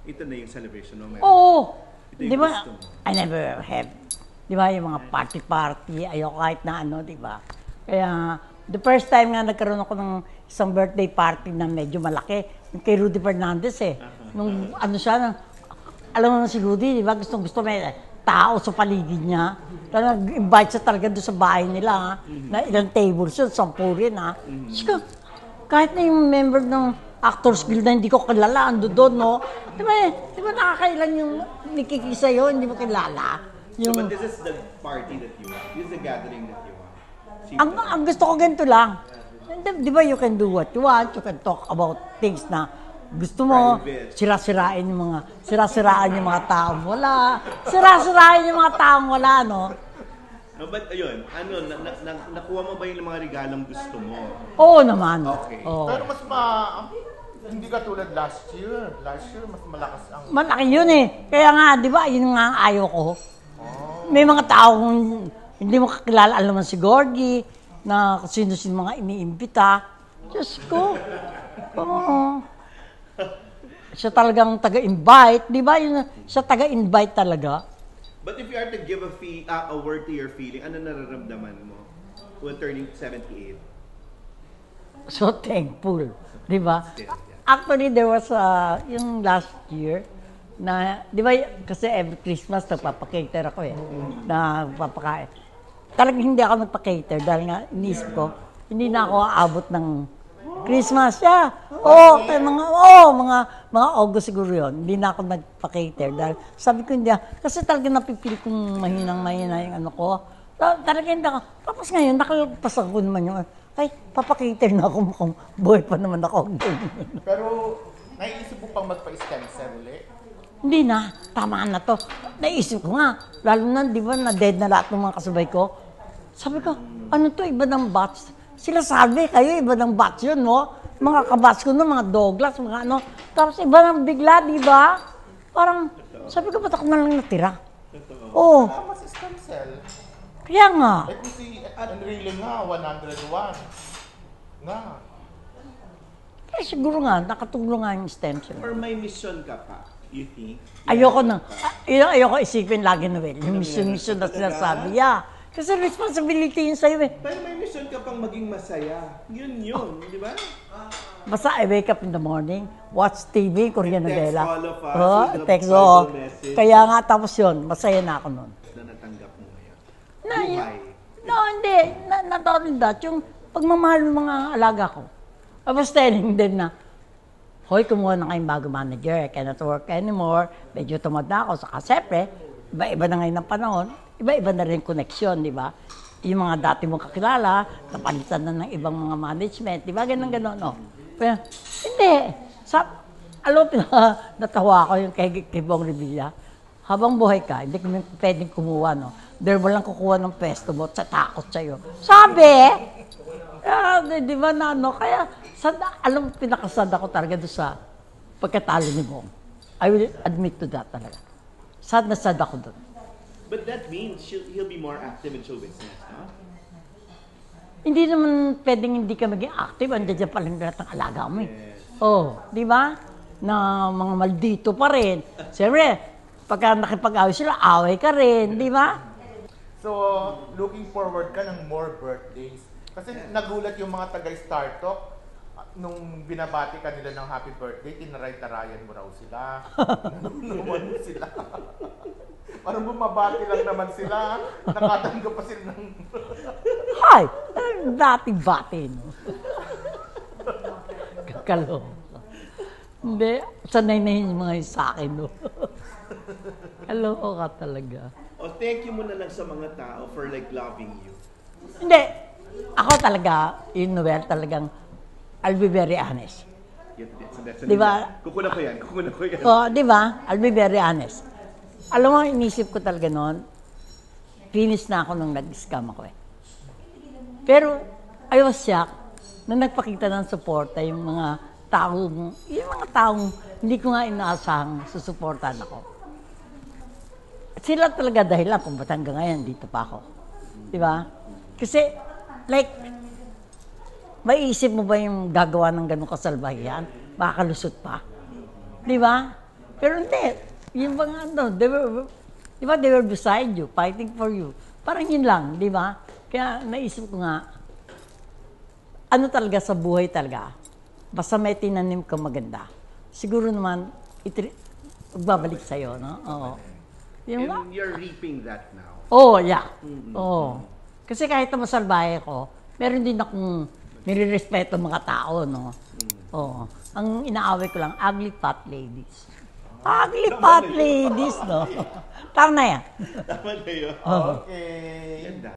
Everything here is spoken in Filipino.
Ito na yung celebration mo. Oo. Di ba? I never have. Di ba yung mga party-party, ayoko kahit na ano, di ba? Kaya, the first time nga nagkaroon ako ng isang birthday party na medyo malaki, yung kay Rudy Fernandez eh. Nung ano siya, alam mo na si Rudy, di ba? Gusto may tao sa paligid niya. Kaya nag-invite siya talaga doon sa bahay nila, na ilang tables yun, 10 rin ha. Kahit na yung member ng Actors Guild na hindi ko kilala, ando doon, no? Di ba nakakailan yung nakikisa yun, hindi mo kilala? Yung, so, but this is the party that you want? This is the gathering that you want? Ang gusto ko ganito lang. Di ba you can do what you want, you can talk about things na gusto mo, sira-sirain yung mga taong wala. Sira-sirain yung mga taong wala, no? No, but ayun, nakuha mo ba yung mga regalong gusto mo? Oo naman. Okay. Oo. Pero hindi ka tulad last year. Last year, mas malakas ang... Malaki yun eh. Kaya nga, di ba, yun nga ang ayaw ko. May mga taong hindi mo kakilala, alam mo si Gorgie, na sino-sino mga iniimbita. Diyos ko. Oo. Siya talagang taga-invite. Di ba? Siya taga-invite talaga. But if you are to give a word to your feeling, ano nararamdaman mo when turning 78? So thankful. Di ba? Actually, there was yung last year, na, di ba, kasi every Christmas nagpapakater ako eh, na papakain. Talagang hindi ako nagpakater dahil nga inisip ko, hindi na ako aabot ng Christmas. Yeah. Kaya mga August siguro yun, hindi na ako nagpakater dahil sabi ko hindi, kasi talagang napipili kong mahinang-mahina yung ano ko. Talagang hindi ako. Tapos ngayon, nakalagpas ako naman yung, ay, papakater na ako, mukhang buhay pa naman ako. Pero, naiisip mo pang magpa-stem cell ulit? Hindi na, tamaan na to. Naisip ko nga, lalo na, di ba, na-dead na lahat ng mga kasabay ko. Sabi ko, ano to, iba ng batch. Sila sabi, kayo, iba ng batch yun, no? Mga kabatch ko, no, mga Douglas, mga ano. Tapos iba ng bigla, di ba? Parang, sabi ko, ba't ako na lang natira? Oo. Tama si stem cell. Kaya nga. Eh kung si Enrile nga, 101. Nga. Kaya siguro nga, nakatulong nga yung stem cell. Or may mission ka pa, you think? Ayoko isipin lagi, Noel. Yung mission na sinasabi. Yeah. Kasi responsibility yun sa'yo eh. Pero may mission ka pang maging masaya. Yun, di ba? Basta I wake up in the morning, watch TV, Korean novela. Text all of us. Text all. Kaya nga, tapos yun, masaya na ako nun. Na natanggap mo ngayon. Buhay. No, hindi. Not only that, yung pagmamahal ng mga alaga ko. I was telling them na, hoy, kumuha na kayong bago manager, I cannot work anymore, medyo tumad na ako. Saka siyempre, iba-iba na ngayon ng panahon, iba-iba na rin connection, di ba? Yung mga dati mong kakilala, napalitan na ng ibang mga management, di ba? Ganon, no? Pero, hindi. Alam mo, natawa ako yung kay Bong Revilla. Habang buhay ka, hindi kami pwedeng kumuha, no? Dahil walang kukuha ng pwesto mo, sa takot sa'yo. Sabi! Di ba na, no? Kaya, alam mo, pinakasad ako talaga doon sa pagkatalo ni Bong. I will admit to that talaga. Sad na sad ako doon. But that means he'll be more active in show business, no? Hindi naman pwedeng hindi ka maging active. Andiyan pa lang lahat ng alaga mo eh. Oh, di ba? Na mga maldito pa rin. Siyempre, pagka nakipag-away sila, away ka rin, di ba? So, looking forward ka ng more birthdays. Kasi nagulat yung mga taga-Star Talk. nung binabati ka nila ng happy birthday, tinaray-tarayan mo raw sila. Naman mo sila. Parang bumabati lang naman sila. Nakatanggap pa sila ng... Hay! Dati-bati, no? Kakaloka. Hindi, sanay na yung mga yun sa akin, no? Kaloka talaga. O thank you muna lang sa mga tao for like loving you. Hindi. Ako talaga, yung Noel talagang, I'll be very honest. Di ba? Kukunan ko yan. O, di ba? I'll be very honest. Alam mo, inisip ko talaga noon, finish na ako nung nag-scam ako eh. Pero, I was shocked na nagpakita ng suporta yung mga taong hindi ko nga inaasahang susuportan ako. Sila talaga dahilan kung ba't hanggang ngayon dito pa ako. Di ba? Kasi, like, maiisip mo ba yung gagawa ng ganong kasalbahian? Makakalusot pa. Di ba? Pero hindi. Yung mga di ba, they were beside you, fighting for you. Parang yun lang, di ba? Kaya naisip ko nga, ano talaga sa buhay talaga, basta may tinanim ka maganda, siguro naman, magbabalik sa'yo, no? Oo. Yung And you're reaping that now. Oh, yeah. Oo. Kasi kahit na masalbahe ko, meron din akong nire-respeto mga tao, no? Oo. Ang inaaway ko lang, ugly fat ladies. Ugly fat ladies, no? Tama na yan. Tama na yun. Okay. Ganda.